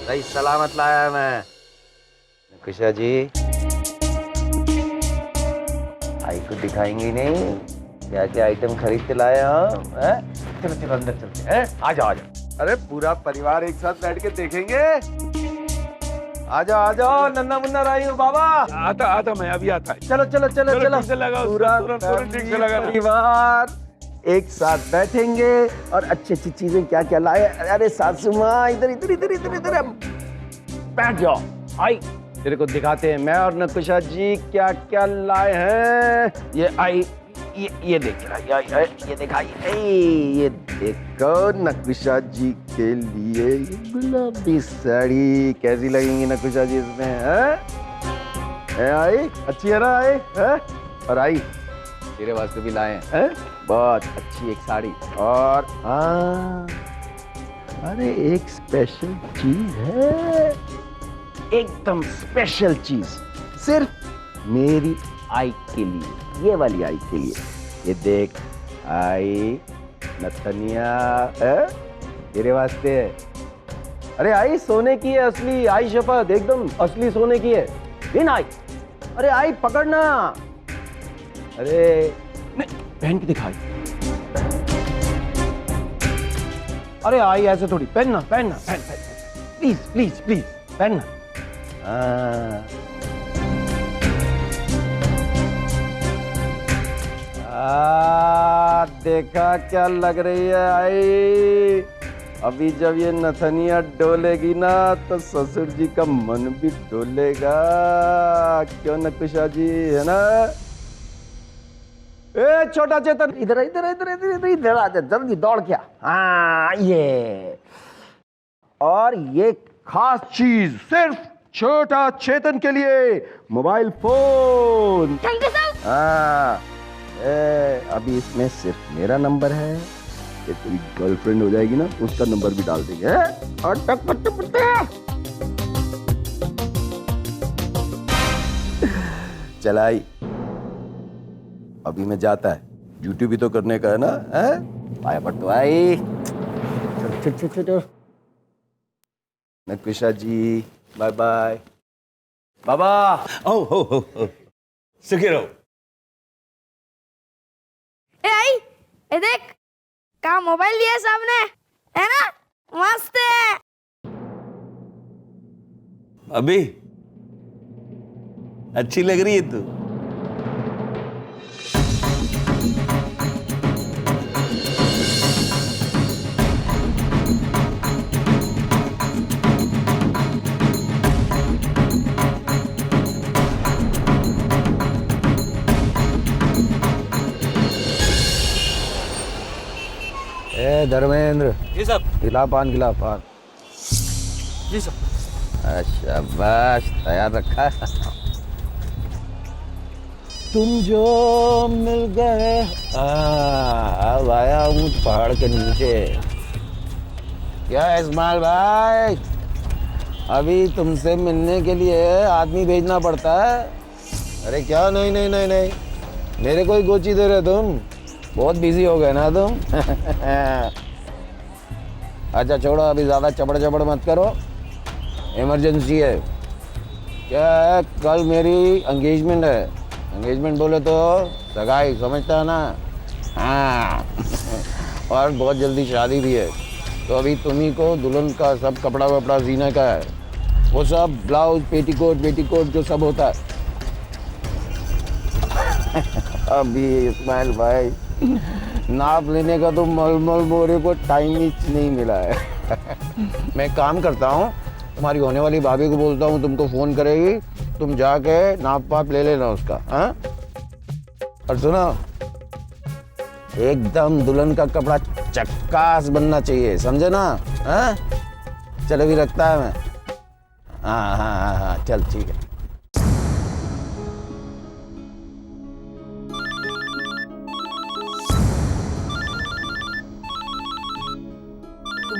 सही सलामत लाया मैं। नकुशा जी आई को दिखाएंगी नहीं क्या क्या आइटम खरीद के लाए हम, हैं? चलो चलो अंदर चलते हैं, आ जाओ आ जाओ। अरे पूरा परिवार एक साथ बैठ के देखेंगे। आ जाओ नन्ना मुन्ना राई हो बाबा। आता मैं अभी आता है। चलो चलो चलो चलो ठीक से लगा उसको, पूरा तुरंत ठीक से लगा। परिवार एक साथ बैठेंगे और अच्छी अच्छी चीजें क्या क्या लाए। अरे सासू माँ इधर इधर इधर इधर इधर बैठ जाओ। आई तेरे को दिखाते हैं मैं और नकुशा जी क्या क्या लाए हैं। ये आई ये देख ये दिखाई ये देखो नकुशा जी के लिए ये गुलाबी साड़ी कैसी लगेंगी नकुशा जी इसमें, है आई अच्छी है ना आई है? और आई तेरे वास्ते भी लाए हैं बहुत अच्छी एक साड़ी। और हाँ अरे एक स्पेशल चीज है, एकदम स्पेशल चीज सिर्फ मेरी आई के लिए, ये वाली आई के लिए। ये देख आई नथनिया तेरे वास्ते है। अरे आई सोने की है असली आई, शपथ एकदम असली सोने की है। इन आई अरे आई पकड़ना। अरे नहीं पहन के दिखाई। अरे आई ऐसे थोड़ी पहनना पहनना पहन पहन प्लीज प्लीज प्लीज पहनना। देखा क्या लग रही है आई। अभी जब ये नथनिया डोलेगी ना तो ससुर जी का मन भी डोलेगा, क्यों नकुशा जी, है ना? ए छोटा चेतन इधर इधर इधर इधर इधर इधर आ जा जल्दी दौड़ क्या। हाँ ये और ये खास चीज सिर्फ छोटा चेतन के लिए, मोबाइल फोन। हाँ अभी इसमें सिर्फ मेरा नंबर है, ये तेरी गर्लफ्रेंड हो जाएगी ना उसका नंबर भी डाल देंगे। और टक पट्टे पट्टे चलाई अभी मैं जाता है, ड्यूटी भी तो करने का है ना, है? पाया पट्टू आई। चल नकुशा जी बाय बाय। बाबा ओ हो सुखी रहो। ए आई ए देख कहाँ मोबाइल लिया है सामने, है ना? मस्त है। अभी अच्छी लग रही है तू। धर्मेंद्र जी सब गिला पान जी सब। अच्छा बस तैयार रखा है। तुम जो मिल गए अब आया हूँ पहाड़ के नीचे। क्या है इस्माइल भाई, अभी तुमसे मिलने के लिए आदमी भेजना पड़ता है? अरे क्या नहीं नहीं नहीं नहीं मेरे को ही गोची दे रहे तुम, बहुत बिजी हो गए ना तुम। अच्छा छोड़ो अभी ज़्यादा चबड़ मत करो, इमरजेंसी है। क्या है कल मेरी एंगेजमेंट है, एंगेजमेंट बोले तो सगाई समझता है ना। हाँ और बहुत जल्दी शादी भी है, तो अभी तुम्ही को दुल्हन का सब कपड़ा वपड़ा सीने का है, वो सब ब्लाउज पेटीकोट जो सब होता है। अभी इस्माइल भाई नाप लेने का तो मलमल मोरे को टाइम ही नहीं मिला है। मैं काम करता हूँ, तुम्हारी होने वाली भाभी को बोलता हूँ तुमको फ़ोन करेगी, तुम जाके नाप पाप ले लेना उसका। हाँ और सुनो एकदम दुल्हन का कपड़ा चक्कास बनना चाहिए, समझे ना? हाँ चलो भी रखता है मैं। हाँ चल ठीक है।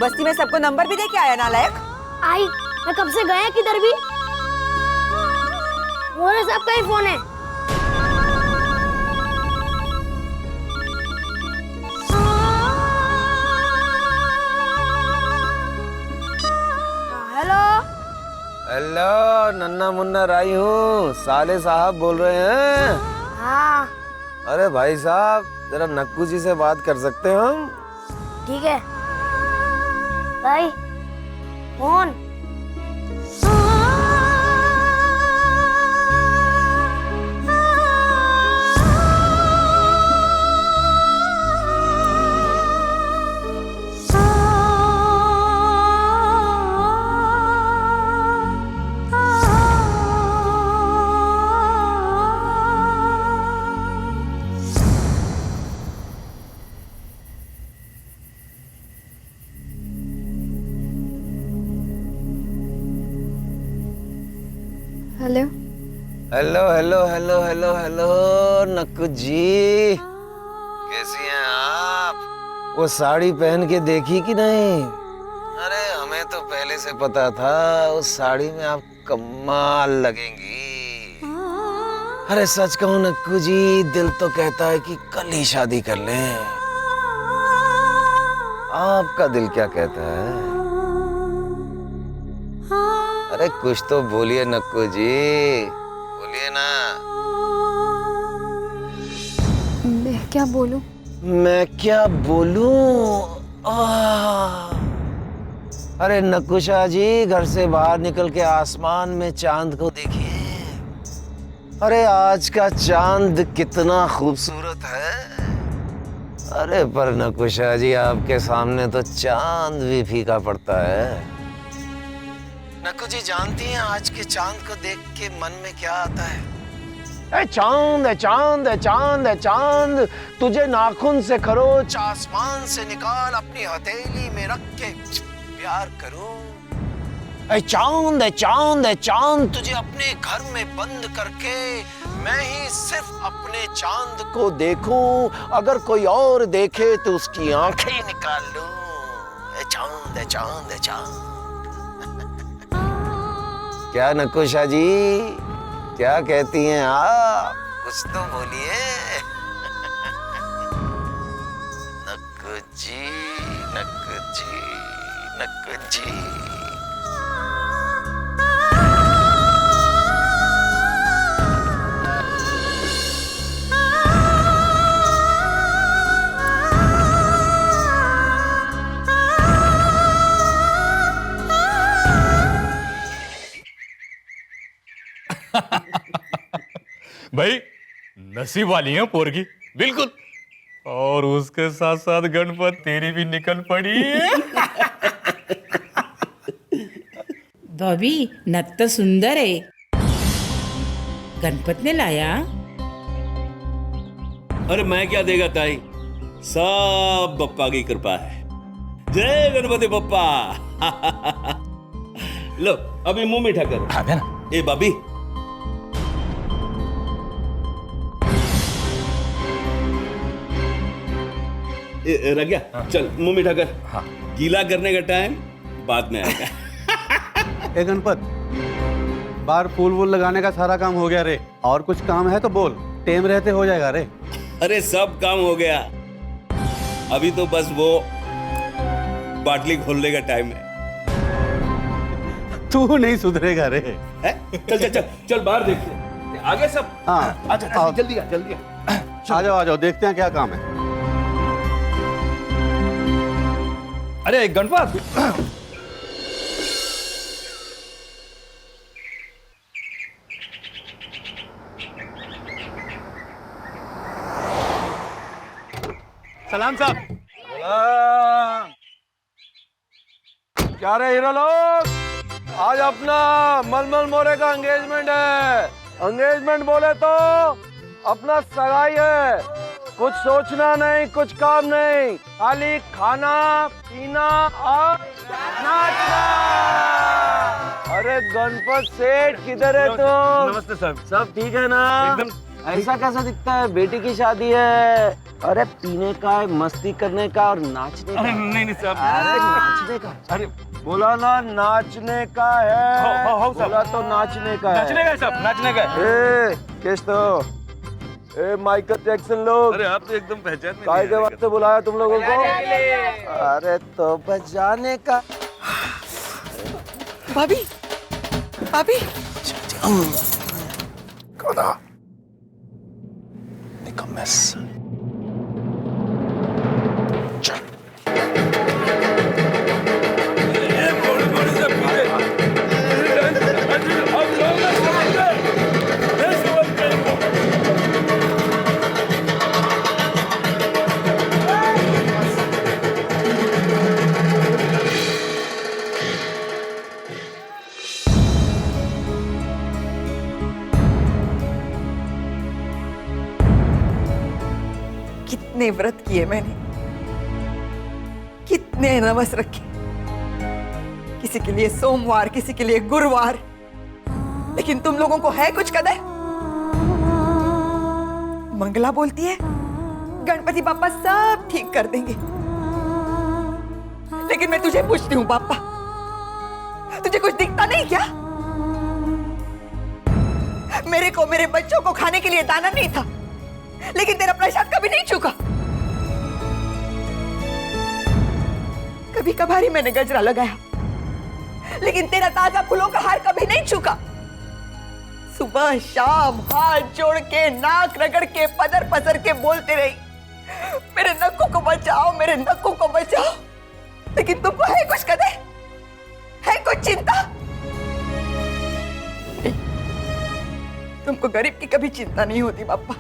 बस्ती में सबको नंबर भी दे के आया नालायक। आई मैं कब से गया किधर भी, मोरे साहब का ही फोन है। हेलो हेलो, नन्ना मुन्ना राई हूँ, साले साहब बोल रहे हैं। हाँ अरे भाई साहब, जरा नक्कू जी से बात कर सकते हैं हम? ठीक है भाई, phone. Hello hello hello hello hello hello Nakku ji, कैसी हैं आप? वो साड़ी पहन के देखी कि नहीं? अरे हमें तो पहले से पता था उस साड़ी में आप कमाल लगेंगी। अरे सच कहूं नक्कू जी, दिल तो कहता है कि कल ही शादी कर लें। आपका दिल क्या कहता है? अरे कुछ तो बोलिए नक्कू जी, बोलिए ना। मैं क्या बोलूं? मैं क्या बोलूं? अरे नक्कुशा जी, घर से बाहर निकल के आसमान में चांद को देखिए। अरे आज का चांद कितना खूबसूरत है। अरे पर नक्कुशा जी, आपके सामने तो चांद भी फीका पड़ता है। नक्कू जी जानती हैं आज के चांद को देख के मन में क्या आता है? ए चांद है, चांद है, चांद है, चांद, तुझे नाखून से खरोच आसमान से निकाल, अपनी हथेली में रख के प्यार करूं। ए चांद है, चांद है, चांद, तुझे अपने घर में बंद करके मैं ही सिर्फ अपने चांद को देखूं, अगर कोई और देखे तो उसकी आंखें निकाल लूं। ए चांद है, चांद है, चांद। क्या नक्कुशा जी, क्या कहती हैं आप? कुछ तो बोलिए। नक्कू जी, नक्कू जी, नक्कू जी। भाई नसीब वाली है पोरगी, बिल्कुल। और उसके साथ साथ गणपत तेरी भी निकल पड़ी। भाभी नत तो सुंदर है, गणपत ने लाया। अरे मैं क्या देगा ताई, सब बप्पा की कृपा है। जय गणपति बप्पा। लो अभी मुंह मीठा कर। हाँ ना। ए बाबी, रह गया। चल मुंह मीठा कर। हाँ। गीला करने का टाइम बाद में आएगा। ए गणपत, बाहर फूल वूल लगाने का सारा काम हो गया रे, और कुछ काम है तो बोल, टेम रहते हो जाएगा रे। अरे सब काम हो गया, अभी तो बस वो बाटली खोलने का टाइम है। तू नहीं सुधरेगा रे। है? चल चल चल चल बाहर देखते आगे सब। हाँ अच्छा जल्दी आ जल्दी आ जाओ, आ जाओ, देखते हैं क्या काम है। अरे गणपत, सलाम साहब। क्या रे हीरो लोग, आज अपना मलमल मोरे का एंगेजमेंट है। एंगेजमेंट बोले तो अपना सगाई है। कुछ सोचना नहीं, कुछ काम नहीं, खाली खाना पीना और नाचना। अरे गणपत सेठ किधर है तुम? नमस्ते साहब। सब ठीक है ना? एकदम। ऐसा कैसा दिखता है? बेटी की शादी है। अरे पीने का है, मस्ती करने का और नाचने का। अरे नहीं साहब। अरे नाचने का। अरे बोला ना नाचने का है। हो साहब। बोला तो नाचने का है। नाचने का साहब, नाचने का। ए किस तो ए माइकल जैक्सन लोग, अरे आप तो एकदम पहचान में काय के वास्ते बुलाया तुम लोगों को? अरे तो बजाने का। भाभी भाभी कितने व्रत किए मैंने, कितने नवस रखे, किसी के लिए सोमवार, किसी के लिए गुरुवार, लेकिन तुम लोगों को है कुछ कदर? मंगला बोलती है गणपति पापा सब ठीक कर देंगे, लेकिन मैं तुझे पूछती हूँ पापा, तुझे कुछ दिखता नहीं क्या? मेरे को, मेरे बच्चों को खाने के लिए दाना नहीं था, लेकिन तेरा प्रसाद कभी नहीं चूका। कभी कभार मैंने गजरा लगाया, लेकिन तेरा ताजा फूलों का हार कभी नहीं चूका। सुबह शाम हाथ जोड़ के, नाक रगड़ के, पदर पसर के बोलते रही, मेरे नक्कों को बचाओ, मेरे नक्कों को बचाओ, लेकिन तुमको है कुछ कदर? है कुछ चिंता? नहीं, तुमको गरीब की कभी चिंता नहीं होती पापा,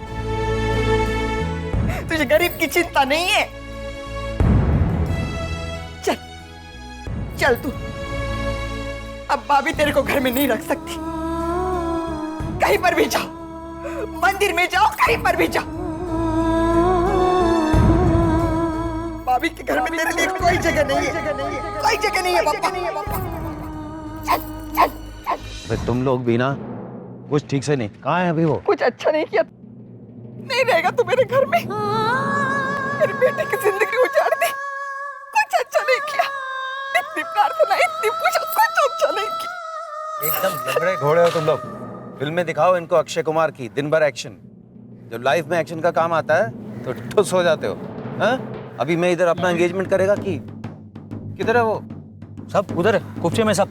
तुझे गरीब की चिंता नहीं है। चल चल तू, अब भाभी तेरे को घर में नहीं रख सकती, कहीं पर भी जाओ, मंदिर में जाओ, कहीं पर भी जाओ, भाभी के घर में तेरे लिए कोई जगह नहीं है, कोई जगह नहीं है पापा। चल चल चल। अरे तुम लोग भी ना कुछ ठीक से नहीं, कहाँ है अभी वो? कुछ अच्छा नहीं किया, नहीं रहेगा तू मेरे घर में, मेरे बेटे की जिंदगी उजाड़ दी, कुछ अच्छा नहीं किया, इतनी प्रार्थना, इतनी पूजा, कुछ अच्छा नहीं किया। एकदम लंगड़े घोड़े हो तुम लोग। फिल्म में दिखाओ इनको अक्षय कुमार की, दिन भर एक्शन, जब लाइफ में एक्शन का काम आता है तो ठुस हो जाते हो। हाँ, अभी मैं इधर अपना एंगेजमेंट करेगा कि किधर है वो? सब उधर है कुफचे में सब।